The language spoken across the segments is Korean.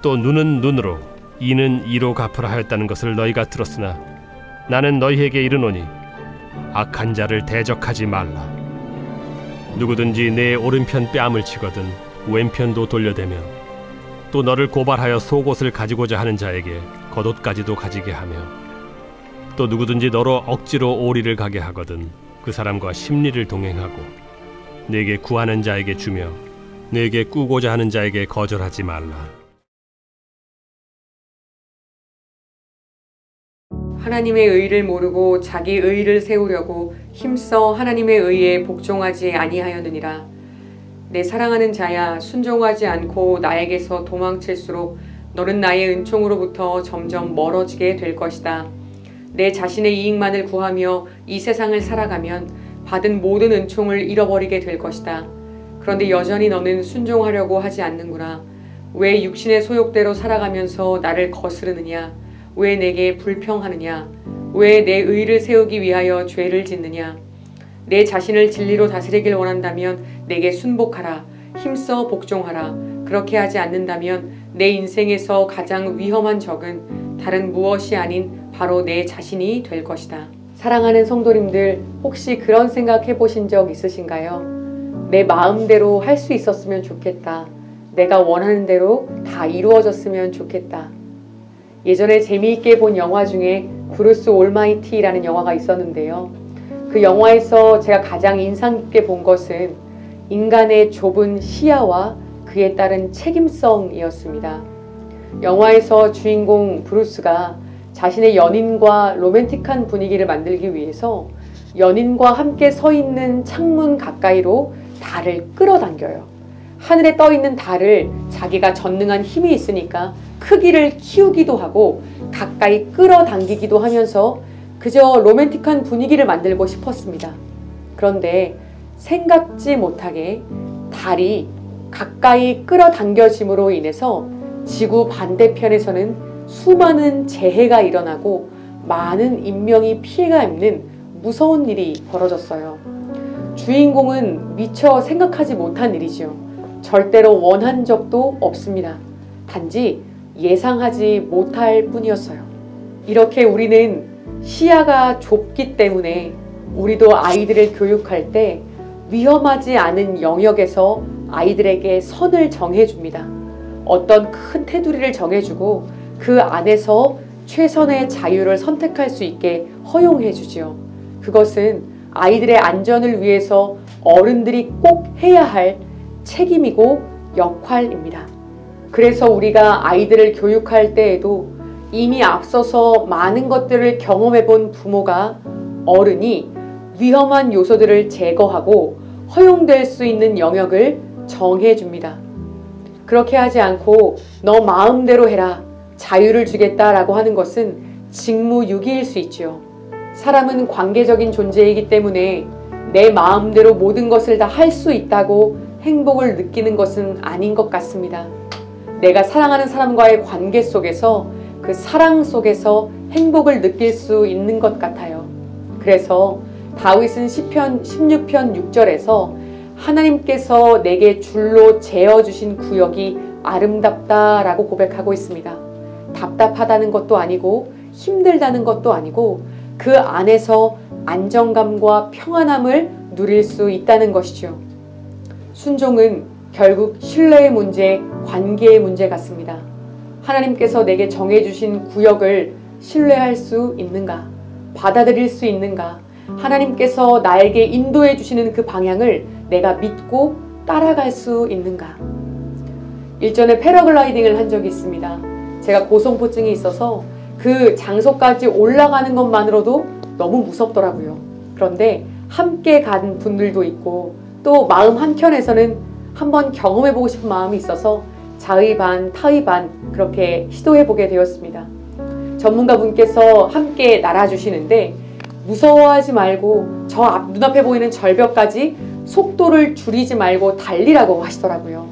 또 눈은 눈으로 이는 이로 갚으라 하였다는 것을 너희가 들었으나 나는 너희에게 이르노니 악한 자를 대적하지 말라. 누구든지 내 오른편 뺨을 치거든 왼편도 돌려대며 또 너를 고발하여 속옷을 가지고자 하는 자에게 겉옷까지도 가지게 하며 또 누구든지 너로 억지로 오리를 가게 하거든 그 사람과 심리를 동행하고 내게 구하는 자에게 주며 내게 꾸고자 하는 자에게 거절하지 말라. 하나님의 의를 모르고 자기 의를 세우려고 힘써 하나님의 의에 복종하지 아니하였느니라. 내 사랑하는 자야, 순종하지 않고 나에게서 도망칠수록 너는 나의 은총으로부터 점점 멀어지게 될 것이다. 내 자신의 이익만을 구하며 이 세상을 살아가면 받은 모든 은총을 잃어버리게 될 것이다. 그런데 여전히 너는 순종하려고 하지 않는구나. 왜 육신의 소욕대로 살아가면서 나를 거스르느냐? 왜 내게 불평하느냐? 왜 내 의를 세우기 위하여 죄를 짓느냐? 내 자신을 진리로 다스리길 원한다면 내게 순복하라. 힘써 복종하라. 그렇게 하지 않는다면 내 인생에서 가장 위험한 적은 다른 무엇이 아닌 바로 내 자신이 될 것이다. 사랑하는 성도님들, 혹시 그런 생각 해보신 적 있으신가요? 내 마음대로 할 수 있었으면 좋겠다. 내가 원하는 대로 다 이루어졌으면 좋겠다. 예전에 재미있게 본 영화 중에 브루스 올마이티라는 영화가 있었는데요. 그 영화에서 제가 가장 인상 깊게 본 것은 인간의 좁은 시야와 그에 따른 책임성이었습니다. 영화에서 주인공 브루스가 자신의 연인과 로맨틱한 분위기를 만들기 위해서 연인과 함께 서 있는 창문 가까이로 달을 끌어당겨요. 하늘에 떠 있는 달을 자기가 전능한 힘이 있으니까 크기를 키우기도 하고 가까이 끌어당기기도 하면서 그저 로맨틱한 분위기를 만들고 싶었습니다. 그런데 생각지 못하게 달이 가까이 끌어당겨짐으로 인해서 지구 반대편에서는 수많은 재해가 일어나고 많은 인명이 피해가 입는 무서운 일이 벌어졌어요. 주인공은 미처 생각하지 못한 일이죠. 절대로 원한 적도 없습니다. 단지 예상하지 못할 뿐이었어요. 이렇게 우리는 시야가 좁기 때문에 우리도 아이들을 교육할 때 위험하지 않은 영역에서 아이들에게 선을 정해줍니다. 어떤 큰 테두리를 정해주고 그 안에서 최선의 자유를 선택할 수 있게 허용해주지요. 그것은 아이들의 안전을 위해서 어른들이 꼭 해야 할 책임이고 역할입니다. 그래서 우리가 아이들을 교육할 때에도 이미 앞서서 많은 것들을 경험해 본 부모가 어른이 위험한 요소들을 제거하고 허용될 수 있는 영역을 정해줍니다. 그렇게 하지 않고 너 마음대로 해라, 자유를 주겠다라고 하는 것은 직무유기일 수 있죠. 사람은 관계적인 존재이기 때문에 내 마음대로 모든 것을 다 할 수 있다고 행복을 느끼는 것은 아닌 것 같습니다. 내가 사랑하는 사람과의 관계 속에서 그 사랑 속에서 행복을 느낄 수 있는 것 같아요. 그래서 다윗은 시편 16편 6절에서 하나님께서 내게 줄로 재어주신 구역이 아름답다라고 고백하고 있습니다. 답답하다는 것도 아니고 힘들다는 것도 아니고 그 안에서 안정감과 평안함을 누릴 수 있다는 것이죠. 순종은 결국 신뢰의 문제, 관계의 문제 같습니다. 하나님께서 내게 정해주신 구역을 신뢰할 수 있는가? 받아들일 수 있는가? 하나님께서 나에게 인도해 주시는 그 방향을 내가 믿고 따라갈 수 있는가? 일전에 패러글라이딩을 한 적이 있습니다. 제가 고성포증이 있어서 그 장소까지 올라가는 것만으로도 너무 무섭더라고요. 그런데 함께 간 분들도 있고 또 마음 한켠에서는 한번 경험해보고 싶은 마음이 있어서 자의 반, 타의 반 그렇게 시도해보게 되었습니다. 전문가분께서 함께 날아주시는데 무서워하지 말고 저 눈앞에 보이는 절벽까지 속도를 줄이지 말고 달리라고 하시더라고요.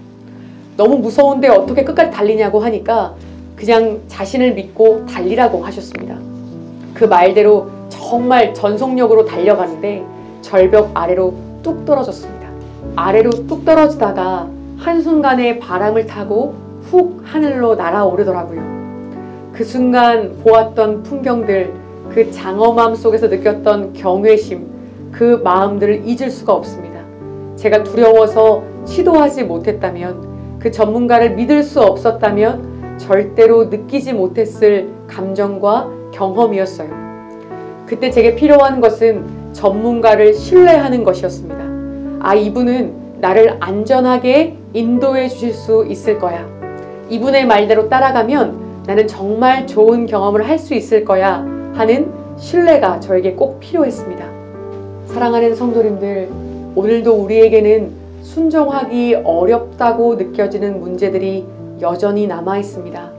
너무 무서운데 어떻게 끝까지 달리냐고 하니까 그냥 자신을 믿고 달리라고 하셨습니다. 그 말대로 정말 전속력으로 달려가는데 절벽 아래로 뚝 떨어졌습니다. 아래로 뚝 떨어지다가 한순간에 바람을 타고 훅 하늘로 날아오르더라고요. 그 순간 보았던 풍경들, 그 장엄함 속에서 느꼈던 경외심, 그 마음들을 잊을 수가 없습니다. 제가 두려워서 시도하지 못했다면, 그 전문가를 믿을 수 없었다면 절대로 느끼지 못했을 감정과 경험이었어요. 그때 제게 필요한 것은 전문가를 신뢰하는 것이었습니다. 이분은 나를 안전하게 인도해 주실 수 있을 거야. 이분의 말대로 따라가면 나는 정말 좋은 경험을 할 수 있을 거야 하는 신뢰가 저에게 꼭 필요했습니다. 사랑하는 성도님들, 오늘도 우리에게는 순종하기 어렵다고 느껴지는 문제들이 여전히 남아 있습니다.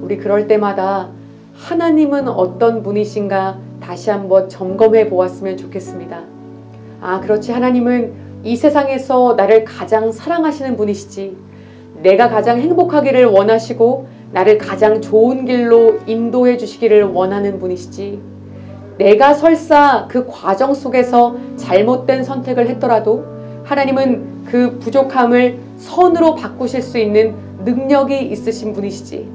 우리 그럴 때마다 하나님은 어떤 분이신가 다시 한번 점검해 보았으면 좋겠습니다. 그렇지, 하나님은 이 세상에서 나를 가장 사랑하시는 분이시지, 내가 가장 행복하기를 원하시고 나를 가장 좋은 길로 인도해 주시기를 원하는 분이시지, 내가 설사 그 과정 속에서 잘못된 선택을 했더라도 하나님은 그 부족함을 선으로 바꾸실 수 있는 능력이 있으신 분이시지,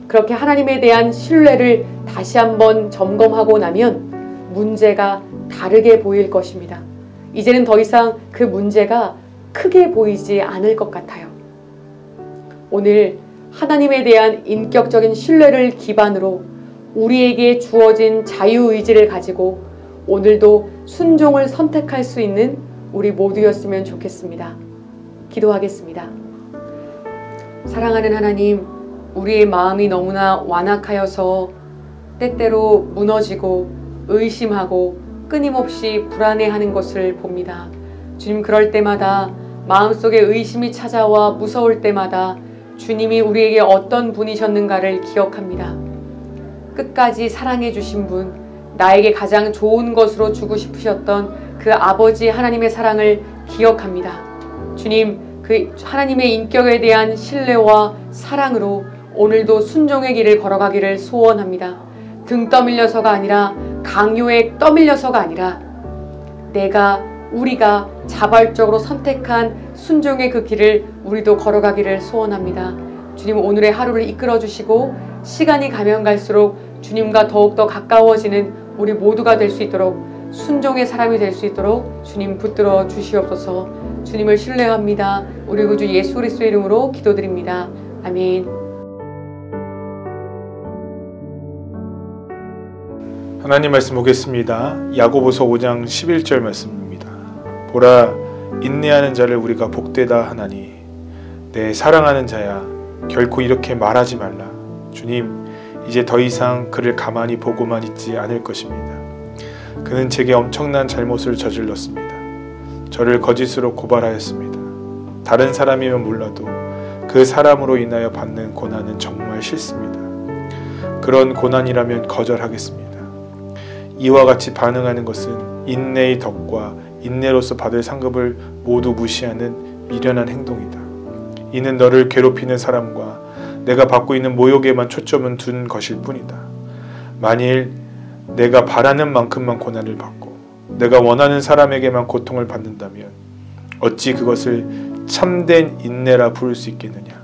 그렇게 하나님에 대한 신뢰를 다시 한번 점검하고 나면 문제가 다르게 보일 것입니다. 이제는 더 이상 그 문제가 크게 보이지 않을 것 같아요. 오늘 하나님에 대한 인격적인 신뢰를 기반으로 우리에게 주어진 자유의지를 가지고 오늘도 순종을 선택할 수 있는 우리 모두였으면 좋겠습니다. 기도하겠습니다. 사랑하는 하나님, 우리의 마음이 너무나 완악하여서 때때로 무너지고 의심하고 끊임없이 불안해하는 것을 봅니다. 주님, 그럴 때마다 마음속에 의심이 찾아와 무서울 때마다 주님이 우리에게 어떤 분이셨는가를 기억합니다. 끝까지 사랑해 주신 분, 나에게 가장 좋은 것으로 주고 싶으셨던 그 아버지 하나님의 사랑을 기억합니다. 주님, 그 하나님의 인격에 대한 신뢰와 사랑으로 오늘도 순종의 길을 걸어가기를 소원합니다. 등 떠밀려서가 아니라, 강요에 떠밀려서가 아니라, 우리가 자발적으로 선택한 순종의 그 길을 우리도 걸어가기를 소원합니다. 주님, 오늘의 하루를 이끌어 주시고 시간이 가면 갈수록 주님과 더욱더 가까워지는 우리 모두가 될 수 있도록, 순종의 사람이 될 수 있도록 주님 붙들어 주시옵소서. 주님을 신뢰합니다. 우리 구주 예수 그리스도의 이름으로 기도드립니다. 아멘. 하나님 말씀 보겠습니다. 야고보서 5장 11절 말씀입니다. 보라, 인내하는 자를 우리가 복되다 하나니 내 사랑하는 자야, 결코 이렇게 말하지 말라. 주님, 이제 더 이상 그를 가만히 보고만 있지 않을 것입니다. 그는 제게 엄청난 잘못을 저질렀습니다. 저를 거짓으로 고발하였습니다. 다른 사람이면 몰라도 그 사람으로 인하여 받는 고난은 정말 싫습니다. 그런 고난이라면 거절하겠습니다. 이와 같이 반응하는 것은 인내의 덕과 인내로서 받을 상급을 모두 무시하는 미련한 행동이다. 이는 너를 괴롭히는 사람과 내가 받고 있는 모욕에만 초점을 둔 것일 뿐이다. 만일 내가 바라는 만큼만 고난을 받고 내가 원하는 사람에게만 고통을 받는다면 어찌 그것을 참된 인내라 부를 수 있겠느냐.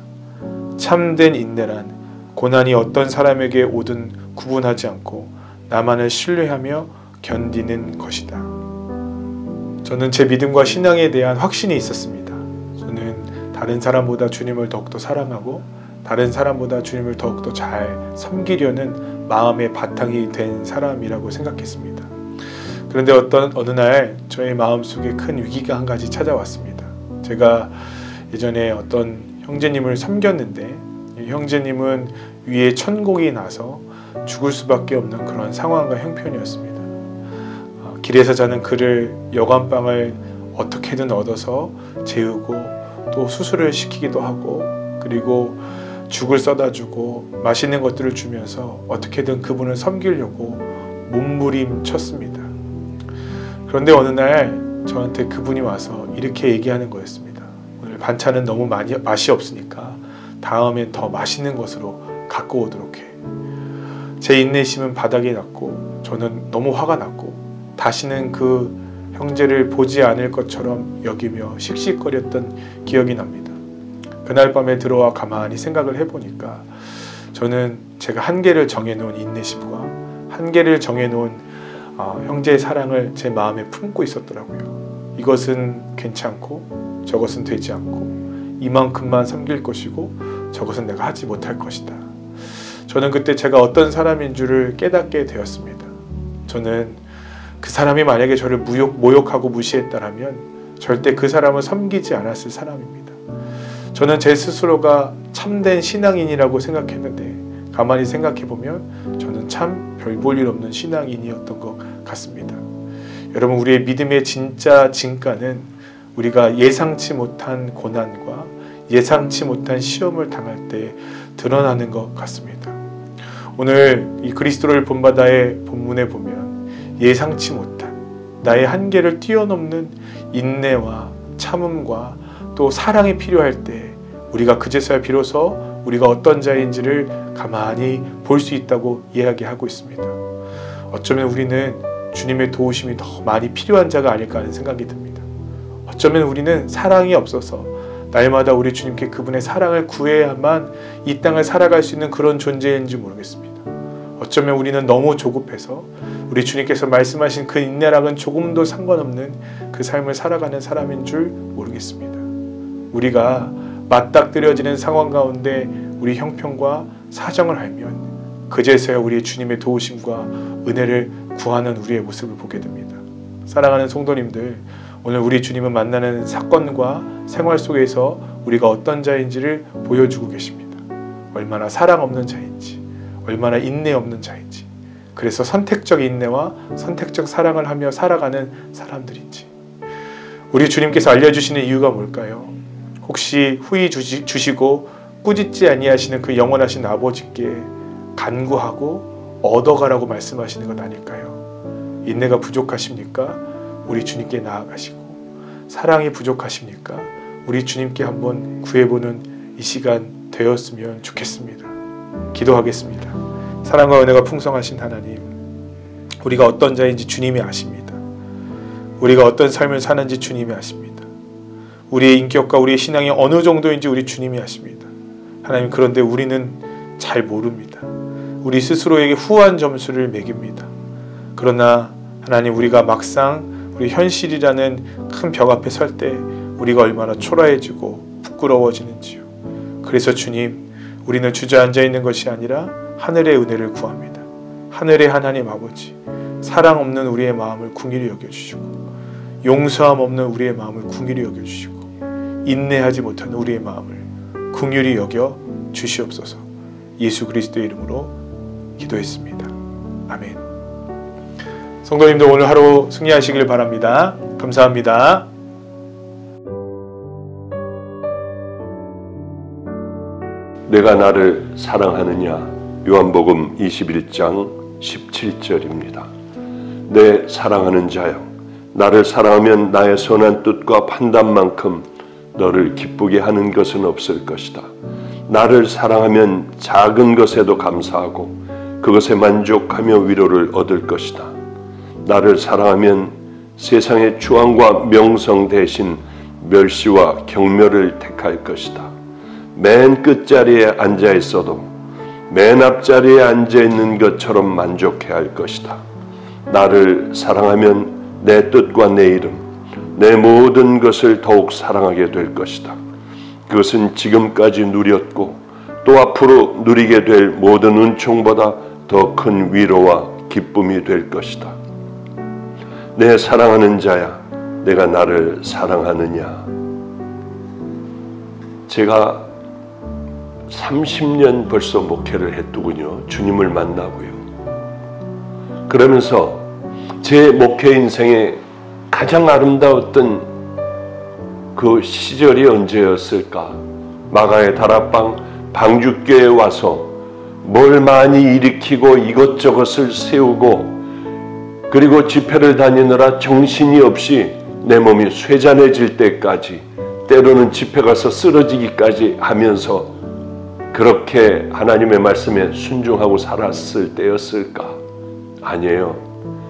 참된 인내란 고난이 어떤 사람에게 오든 구분하지 않고 나만을 신뢰하며 견디는 것이다. 저는 제 믿음과 신앙에 대한 확신이 있었습니다. 저는 다른 사람보다 주님을 더욱더 사랑하고 다른 사람보다 주님을 더욱더 잘 섬기려는 마음의 바탕이 된 사람이라고 생각했습니다. 그런데 어느 날 저의 마음속에 큰 위기가 한 가지 찾아왔습니다. 제가 예전에 어떤 형제님을 섬겼는데 이 형제님은 위에 천곡이 나서 죽을 수밖에 없는 그런 상황과 형편이었습니다. 길에서 자는 그를 여관방을 어떻게든 얻어서 재우고 또 수술을 시키기도 하고 그리고 죽을 써다 주고 맛있는 것들을 주면서 어떻게든 그분을 섬기려고 몸부림쳤습니다. 그런데 어느 날 저한테 그분이 와서 이렇게 얘기하는 거였습니다. 오늘 반찬은 너무 맛이 없으니까 다음엔 더 맛있는 것으로 갖고 오도록 해. 제 인내심은 바닥이 났고 저는 너무 화가 났고 다시는 그 형제를 보지 않을 것처럼 여기며 씩씩거렸던 기억이 납니다. 그날 밤에 들어와 가만히 생각을 해보니까 저는 제가 한계를 정해놓은 인내심과 한계를 정해놓은 형제의 사랑을 제 마음에 품고 있었더라고요. 이것은 괜찮고 저것은 되지 않고 이만큼만 섬길 것이고 저것은 내가 하지 못할 것이다. 저는 그때 제가 어떤 사람인 줄을 깨닫게 되었습니다. 저는 그 사람이 만약에 저를 모욕하고 무시했다면 절대 그 사람을 섬기지 않았을 사람입니다. 저는 제 스스로가 참된 신앙인이라고 생각했는데 가만히 생각해보면 저는 참 별 볼 일 없는 신앙인이었던 것 같습니다. 여러분, 우리의 믿음의 진짜 진가는 우리가 예상치 못한 고난과 예상치 못한 시험을 당할 때 드러나는 것 같습니다. 오늘 이 그리스도를 본받아의 본문에 보면 예상치 못한 나의 한계를 뛰어넘는 인내와 참음과 또 사랑이 필요할 때 우리가 그제서야 비로소 우리가 어떤 자인지를 가만히 볼 수 있다고 이야기하고 있습니다. 어쩌면 우리는 주님의 도우심이 더 많이 필요한 자가 아닐까 하는 생각이 듭니다. 어쩌면 우리는 사랑이 없어서 날마다 우리 주님께 그분의 사랑을 구해야만 이 땅을 살아갈 수 있는 그런 존재인지 모르겠습니다. 어쩌면 우리는 너무 조급해서 우리 주님께서 말씀하신 그 인내랑은 조금도 상관없는 그 삶을 살아가는 사람인 줄 모르겠습니다. 우리가 맞닥뜨려지는 상황 가운데 우리 형편과 사정을 알면 그제서야 우리 주님의 도우심과 은혜를 구하는 우리의 모습을 보게 됩니다. 사랑하는 성도님들, 오늘 우리 주님은 만나는 사건과 생활 속에서 우리가 어떤 자인지를 보여주고 계십니다. 얼마나 사랑 없는 자인지, 얼마나 인내 없는 자인지, 그래서 선택적 인내와 선택적 사랑을 하며 살아가는 사람들인지 우리 주님께서 알려주시는 이유가 뭘까요? 혹시 후히 주시고 꾸짖지 아니하시는 그 영원하신 아버지께 간구하고 얻어가라고 말씀하시는 것 아닐까요? 인내가 부족하십니까? 우리 주님께 나아가시고, 사랑이 부족하십니까? 우리 주님께 한번 구해보는 이 시간 되었으면 좋겠습니다. 기도하겠습니다. 사랑과 은혜가 풍성하신 하나님, 우리가 어떤 자인지 주님이 아십니다. 우리가 어떤 삶을 사는지 주님이 아십니다. 우리의 인격과 우리의 신앙이 어느 정도인지 우리 주님이 아십니다. 하나님, 그런데 우리는 잘 모릅니다. 우리 스스로에게 후한 점수를 매깁니다. 그러나 하나님, 우리가 막상 우리 현실이라는 큰 벽 앞에 설 때 우리가 얼마나 초라해지고 부끄러워지는지요. 그래서 주님, 우리는 주저앉아 있는 것이 아니라 하늘의 은혜를 구합니다. 하늘의 하나님 아버지, 사랑 없는 우리의 마음을 긍휼히 여겨주시고, 용서함 없는 우리의 마음을 긍휼히 여겨주시고, 인내하지 못하는 우리의 마음을 긍휼히 여겨 주시옵소서. 예수 그리스도의 이름으로 기도했습니다. 아멘. 성도님들, 오늘 하루 승리하시길 바랍니다. 감사합니다. 내가 나를 사랑하느냐? 요한복음 21장 17절입니다. 내 사랑하는 자여, 나를 사랑하면 나의 선한 뜻과 판단만큼 너를 기쁘게 하는 것은 없을 것이다. 나를 사랑하면 작은 것에도 감사하고 그것에 만족하며 위로를 얻을 것이다. 나를 사랑하면 세상의 추앙과 명성 대신 멸시와 경멸을 택할 것이다. 맨 끝자리에 앉아 있어도 맨 앞자리에 앉아 있는 것처럼 만족해야 할 것이다. 나를 사랑하면 내 뜻과 내 이름, 내 모든 것을 더욱 사랑하게 될 것이다. 그것은 지금까지 누렸고 또 앞으로 누리게 될 모든 은총보다 더 큰 위로와 기쁨이 될 것이다. 내 사랑하는 자야, 내가 나를 사랑하느냐? 제가 30년 벌써 목회를 했더군요. 주님을 만나고요. 그러면서 제 목회 인생에 가장 아름다웠던 그 시절이 언제였을까? 마가의 다락방 방주교에 와서 뭘 많이 일으키고 이것저것을 세우고, 그리고 집회를 다니느라 정신이 없이 내 몸이 쇠잔해질 때까지, 때로는 집회 가서 쓰러지기까지 하면서 그렇게 하나님의 말씀에 순종하고 살았을 때였을까? 아니에요.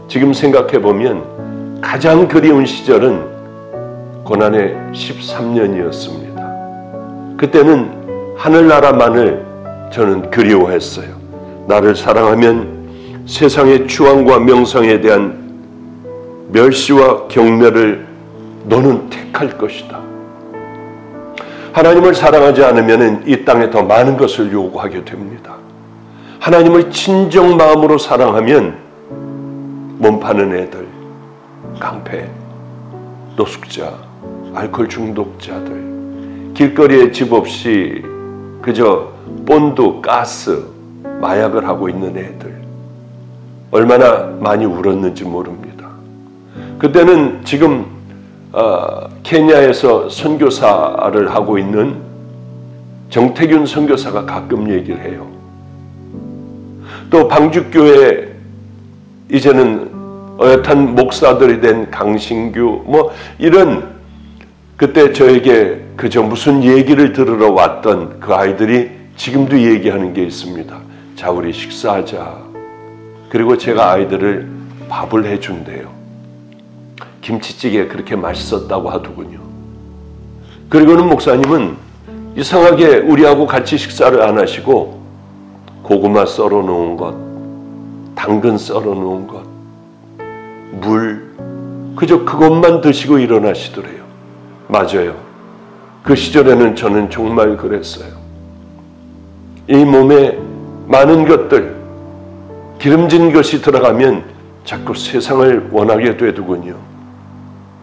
지금 생각해보면 가장 그리운 시절은 고난의 13년이었습니다. 그때는 하늘나라만을 저는 그리워했어요. 나를 사랑하면 세상의 추앙과 명성에 대한 멸시와 경멸을 너는 택할 것이다. 하나님을 사랑하지 않으면 이 땅에 더 많은 것을 요구하게 됩니다. 하나님을 진정 마음으로 사랑하면 몸 파는 애들, 깡패, 노숙자, 알코올 중독자들, 길거리에 집 없이 그저 본드, 가스, 마약을 하고 있는 애들 얼마나 많이 울었는지 모릅니다. 그때는 지금 케냐에서 선교사를 하고 있는 정태균 선교사가 가끔 얘기를 해요. 또 방주교회 이제는 어엿한 목사들이 된 강신규 이런 그때 저에게 그저 무슨 얘기를 들으러 왔던 그 아이들이 지금도 얘기하는 게 있습니다. 자, 우리 식사하자. 그리고 제가 아이들을 밥을 해준대요. 김치찌개 그렇게 맛있었다고 하더군요. 그리고는 목사님은 이상하게 우리하고 같이 식사를 안 하시고 고구마 썰어 놓은 것, 당근 썰어 놓은 것, 물, 그저 그것만 드시고 일어나시더래요. 맞아요. 그 시절에는 저는 정말 그랬어요. 이 몸에 많은 것들, 기름진 것이 들어가면 자꾸 세상을 원하게 되더군요.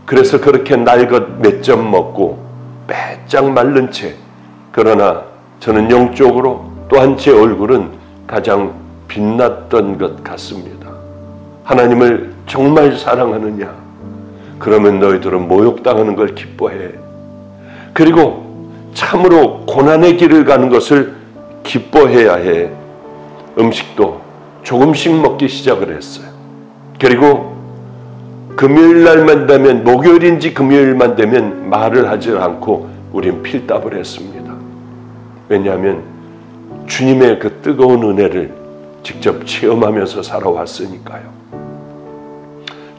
그래서 그렇게 날 것 몇 점 먹고 빼짝 마른 채, 그러나 저는 영적으로 또한 제 얼굴은 가장 빛났던 것 같습니다. 하나님을 정말 사랑하느냐? 그러면 너희들은 모욕당하는 걸 기뻐해. 그리고 참으로 고난의 길을 가는 것을 기뻐해야 해. 음식도 조금씩 먹기 시작을 했어요. 그리고 금요일 날만 되면, 목요일인지 금요일만 되면 말을 하지 않고 우린 필답을 했습니다. 왜냐하면 주님의 그 뜨거운 은혜를 직접 체험하면서 살아왔으니까요.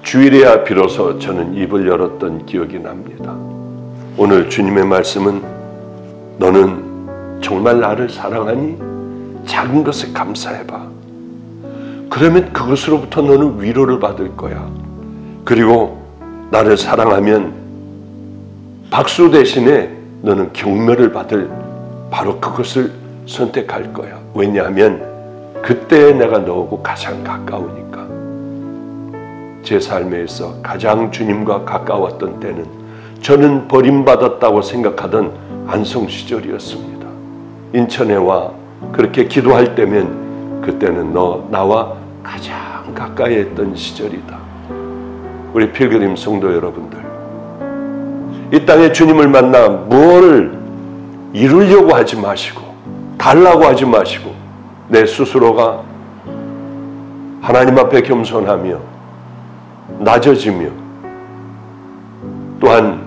주일에야 비로소 저는 입을 열었던 기억이 납니다. 오늘 주님의 말씀은 너는 정말 나를 사랑하니? 작은 것에 감사해봐. 그러면 그것으로부터 너는 위로를 받을 거야. 그리고 나를 사랑하면 박수 대신에 너는 경멸을 받을 바로 그것을 선택할 거야. 왜냐하면 그때 내가 너하고 가장 가까우니까. 제 삶에 있어 가장 주님과 가까웠던 때는 저는 버림받았다고 생각하던 안성 시절이었습니다. 인천에 와 그렇게 기도할 때면 그때는 나와 가장 가까이 했던 시절이다. 우리 필그림 성도 여러분들, 이 땅에 주님을 만나 무엇을 이루려고 하지 마시고 달라고 하지 마시고 내 스스로가 하나님 앞에 겸손하며 낮아지며 또한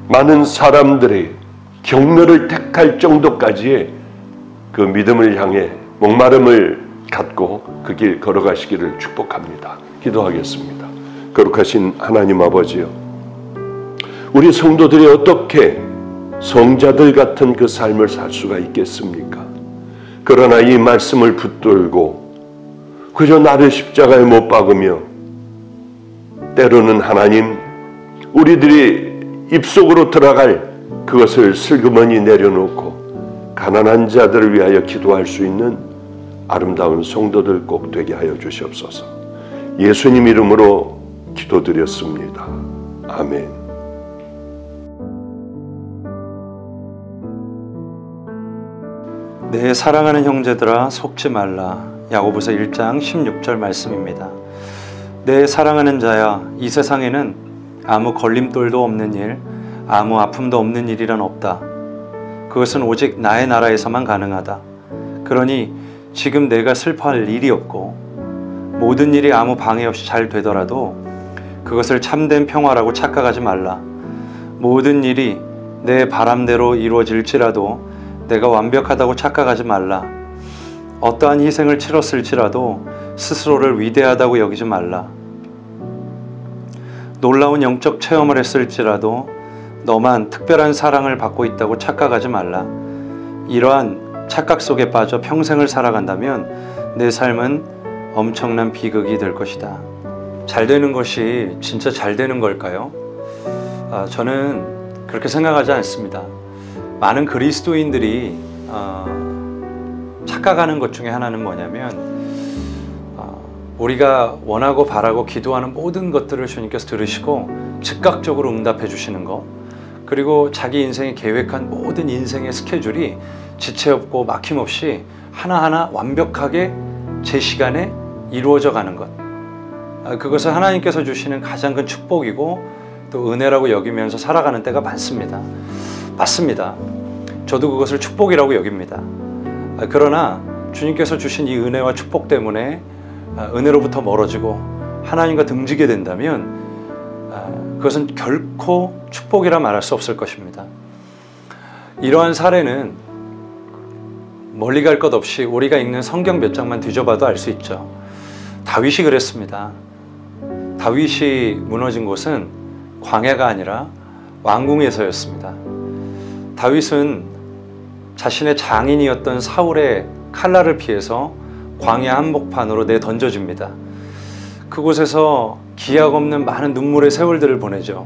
많은 사람들의 경멸을 택할 정도까지의 그 믿음을 향해 목마름을 갖고 그 길 걸어가시기를 축복합니다. 기도하겠습니다. 거룩하신 하나님 아버지요, 우리 성도들이 어떻게 성자들 같은 그 삶을 살 수가 있겠습니까? 그러나 이 말씀을 붙들고 그저 나를 십자가에 못 박으며 때로는 하나님 우리들이 입속으로 들어갈 그것을 슬그머니 내려놓고 가난한 자들을 위하여 기도할 수 있는 아름다운 성도들 꼭 되게 하여 주시옵소서. 예수님 이름으로 기도드렸습니다. 아멘. 내 사랑하는 형제들아 속지 말라. 야고보서 1장 16절 말씀입니다. 내 사랑하는 자야, 이 세상에는 아무 걸림돌도 없는 일, 아무 아픔도 없는 일이란 없다. 그것은 오직 나의 나라에서만 가능하다. 그러니 지금 내가 슬퍼할 일이 없고 모든 일이 아무 방해 없이 잘 되더라도 그것을 참된 평화라고 착각하지 말라. 모든 일이 내 바람대로 이루어질지라도 내가 완벽하다고 착각하지 말라. 어떠한 희생을 치렀을지라도 스스로를 위대하다고 여기지 말라. 놀라운 영적 체험을 했을지라도 너만 특별한 사랑을 받고 있다고 착각하지 말라. 이러한 착각 속에 빠져 평생을 살아간다면 내 삶은 엄청난 비극이 될 것이다. 잘 되는 것이 진짜 잘 되는 걸까요? 저는 그렇게 생각하지 않습니다. 많은 그리스도인들이 착각하는 것 중에 하나는 뭐냐면 우리가 원하고 바라고 기도하는 모든 것들을 주님께서 들으시고 즉각적으로 응답해 주시는 것, 그리고 자기 인생에 계획한 모든 인생의 스케줄이 지체 없고 막힘없이 하나하나 완벽하게 제 시간에 이루어져 가는 것, 그것을 하나님께서 주시는 가장 큰 축복이고 또 은혜라고 여기면서 살아가는 때가 많습니다. 맞습니다. 저도 그것을 축복이라고 여깁니다. 그러나 주님께서 주신 이 은혜와 축복 때문에 은혜로부터 멀어지고 하나님과 등지게 된다면 그것은 결코 축복이라 말할 수 없을 것입니다. 이러한 사례는 멀리 갈 것 없이 우리가 읽는 성경 몇 장만 뒤져봐도 알 수 있죠. 다윗이 그랬습니다. 다윗이 무너진 곳은 광야가 아니라 왕궁에서였습니다. 다윗은 자신의 장인이었던 사울의 칼날을 피해서 광야 한복판으로 내던져집니다. 그곳에서 기약 없는 많은 눈물의 세월들을 보내죠.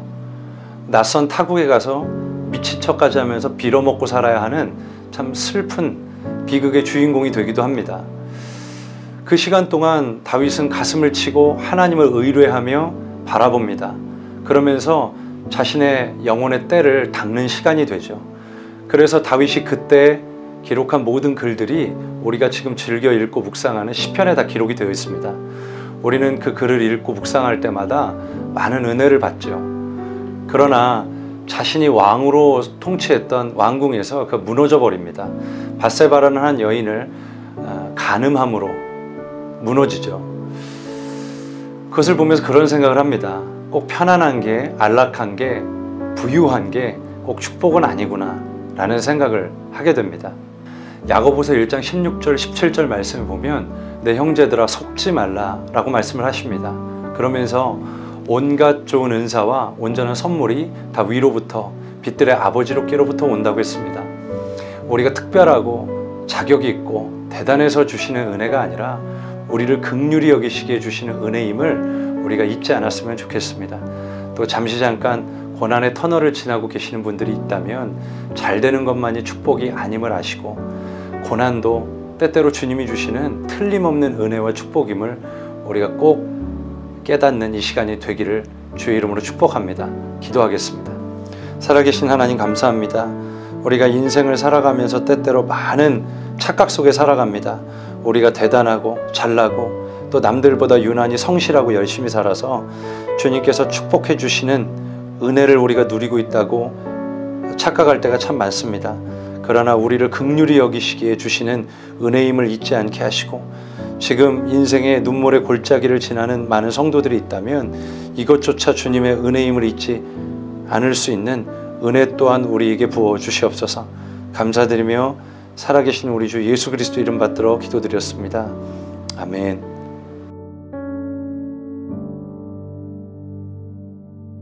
낯선 타국에 가서 미친 척까지 하면서 빌어먹고 살아야 하는 참 슬픈 비극의 주인공이 되기도 합니다. 그 시간 동안 다윗은 가슴을 치고 하나님을 의뢰하며 바라봅니다. 그러면서 자신의 영혼의 때를 닦는 시간이 되죠. 그래서 다윗이 그때 기록한 모든 글들이 우리가 지금 즐겨 읽고 묵상하는 시편에 다 기록이 되어 있습니다. 우리는 그 글을 읽고 묵상할 때마다 많은 은혜를 받죠. 그러나 자신이 왕으로 통치했던 왕궁에서 그 무너져 버립니다. 밧세바라는 한 여인을 간음함으로 무너지죠. 그것을 보면서 그런 생각을 합니다. 꼭 편안한 게, 안락한 게, 부유한 게 꼭 축복은 아니구나 라는 생각을 하게 됩니다. 야고보서 1장 16절 17절 말씀을 보면 내 형제들아 속지 말라 라고 말씀을 하십니다. 그러면서 온갖 좋은 은사와 온전한 선물이 다 위로부터 빛들의 아버지로께로부터 온다고 했습니다. 우리가 특별하고 자격이 있고 대단해서 주시는 은혜가 아니라 우리를 긍휼히 여기시기에 주시는 은혜임을 우리가 잊지 않았으면 좋겠습니다. 또 잠시 잠깐 고난의 터널을 지나고 계시는 분들이 있다면 잘 되는 것만이 축복이 아님을 아시고 고난도 때때로 주님이 주시는 틀림없는 은혜와 축복임을 우리가 꼭 깨닫는 이 시간이 되기를 주의 이름으로 축복합니다. 기도하겠습니다. 살아계신 하나님 감사합니다. 우리가 인생을 살아가면서 때때로 많은 착각 속에 살아갑니다. 우리가 대단하고 잘나고 또 남들보다 유난히 성실하고 열심히 살아서 주님께서 축복해 주시는 은혜를 우리가 누리고 있다고 착각할 때가 참 많습니다. 그러나 우리를 긍휼히 여기시기에 주시는 은혜임을 잊지 않게 하시고 지금 인생의 눈물의 골짜기를 지나는 많은 성도들이 있다면 이것조차 주님의 은혜임을 잊지 않을 수 있는 은혜 또한 우리에게 부어 주시옵소서. 감사드리며 살아계신 우리 주 예수 그리스도 이름 받들어 기도드렸습니다. 아멘.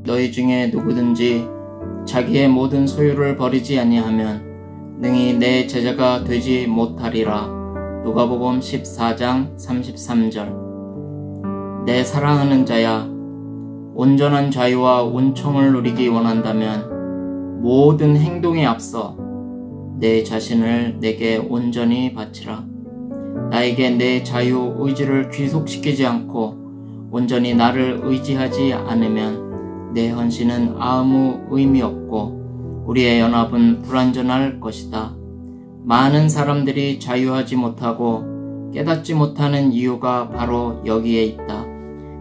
너희 중에 누구든지 자기의 모든 소유를 버리지 아니하면 능히 내 제자가 되지 못하리라. 누가복음 14장 33절. 내 사랑하는 자야, 온전한 자유와 온청을 누리기 원한다면 모든 행동에 앞서 내 자신을 내게 온전히 바치라. 나에게 내 자유 의지를 귀속시키지 않고 온전히 나를 의지하지 않으면 내 헌신은 아무 의미 없고 우리의 연합은 불완전할 것이다. 많은 사람들이 자유하지 못하고 깨닫지 못하는 이유가 바로 여기에 있다.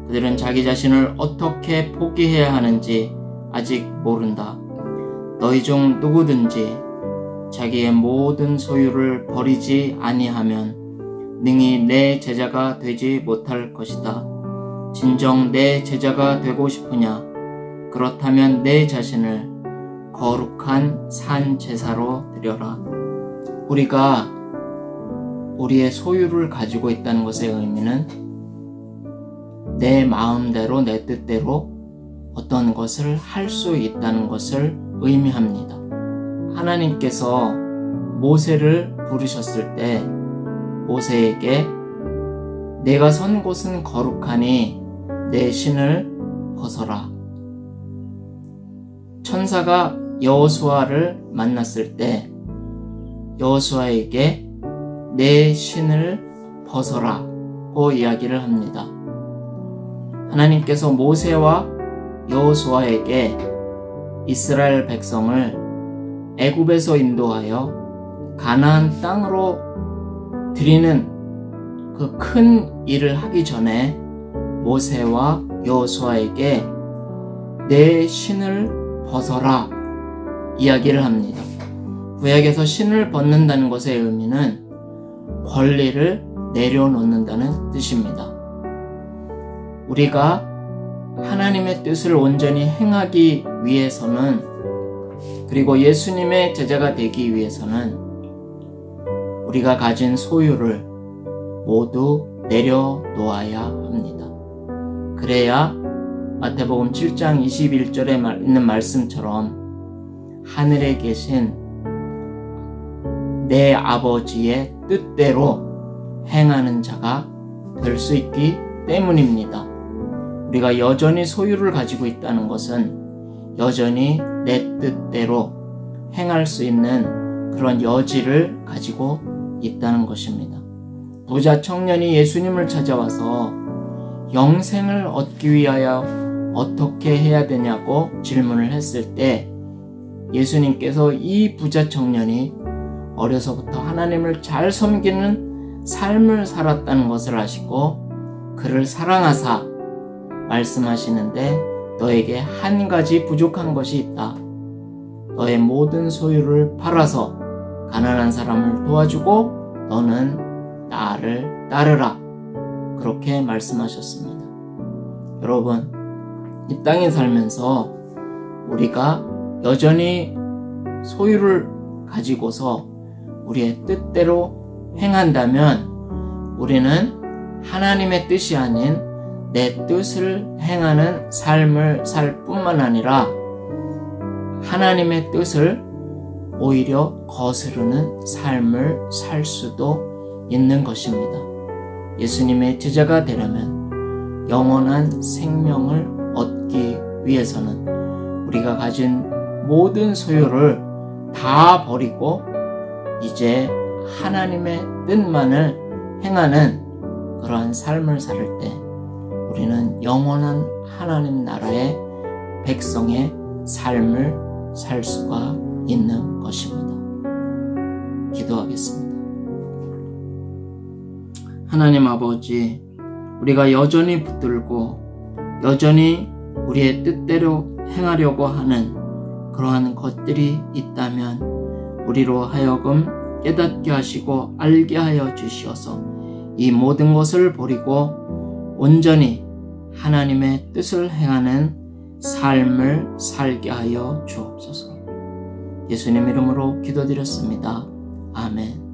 그들은 자기 자신을 어떻게 포기해야 하는지 아직 모른다. 너희 중 누구든지 자기의 모든 소유를 버리지 아니하면 능히 내 제자가 되지 못할 것이다. 진정 내 제자가 되고 싶으냐? 그렇다면 내 자신을 거룩한 산 제사로 드려라. 우리가 우리의 소유를 가지고 있다는 것의 의미는 내 마음대로 내 뜻대로 어떤 것을 할 수 있다는 것을 의미합니다. 하나님께서 모세를 부르셨을 때 모세에게 내가 선 곳은 거룩하니 내 신을 벗어라. 천사가 여호수아를 만났을 때 여호수아에게 내 신을 벗어라고 이야기를 합니다. 하나님께서 모세와 여호수아에게 이스라엘 백성을 애굽에서 인도하여 가나안 땅으로 드리는 그 큰 일을 하기 전에 모세와 여호수아에게 내 신을 벗어라 이야기를 합니다. 구약에서 신을 벗는다는 것의 의미는 권리를 내려놓는다는 뜻입니다. 우리가 하나님의 뜻을 온전히 행하기 위해서는, 그리고 예수님의 제자가 되기 위해서는 우리가 가진 소유를 모두 내려놓아야 합니다. 그래야 마태복음 7장 21절에 있는 말씀처럼 하늘에 계신 내 아버지의 뜻대로 행하는 자가 될 수 있기 때문입니다. 우리가 여전히 소유를 가지고 있다는 것은 여전히 내 뜻대로 행할 수 있는 그런 여지를 가지고 있다는 것입니다. 부자 청년이 예수님을 찾아와서 영생을 얻기 위하여 어떻게 해야 되냐고 질문을 했을 때 예수님께서 이 부자 청년이 어려서부터 하나님을 잘 섬기는 삶을 살았다는 것을 아시고 그를 사랑하사 말씀하시는데, 너에게 한 가지 부족한 것이 있다. 너의 모든 소유를 팔아서 가난한 사람을 도와주고 너는 나를 따르라. 그렇게 말씀하셨습니다. 여러분, 이 땅에 살면서 우리가 여전히 소유를 가지고서 우리의 뜻대로 행한다면 우리는 하나님의 뜻이 아닌 내 뜻을 행하는 삶을 살 뿐만 아니라 하나님의 뜻을 오히려 거스르는 삶을 살 수도 있는 것입니다. 예수님의 제자가 되려면 영원한 생명을 얻기 위해서는 우리가 가진 모든 소유를 다 버리고 이제 하나님의 뜻만을 행하는 그러한 삶을 살 때 우리는 영원한 하나님 나라의 백성의 삶을 살 수가 있는 것입니다. 기도하겠습니다. 하나님 아버지, 우리가 여전히 붙들고 여전히 우리의 뜻대로 행하려고 하는 그러한 것들이 있다면 우리로 하여금 깨닫게 하시고 알게 하여 주시어서 이 모든 것을 버리고 온전히 하나님의 뜻을 행하는 삶을 살게 하여 주옵소서. 예수님 이름으로 기도드렸습니다. 아멘.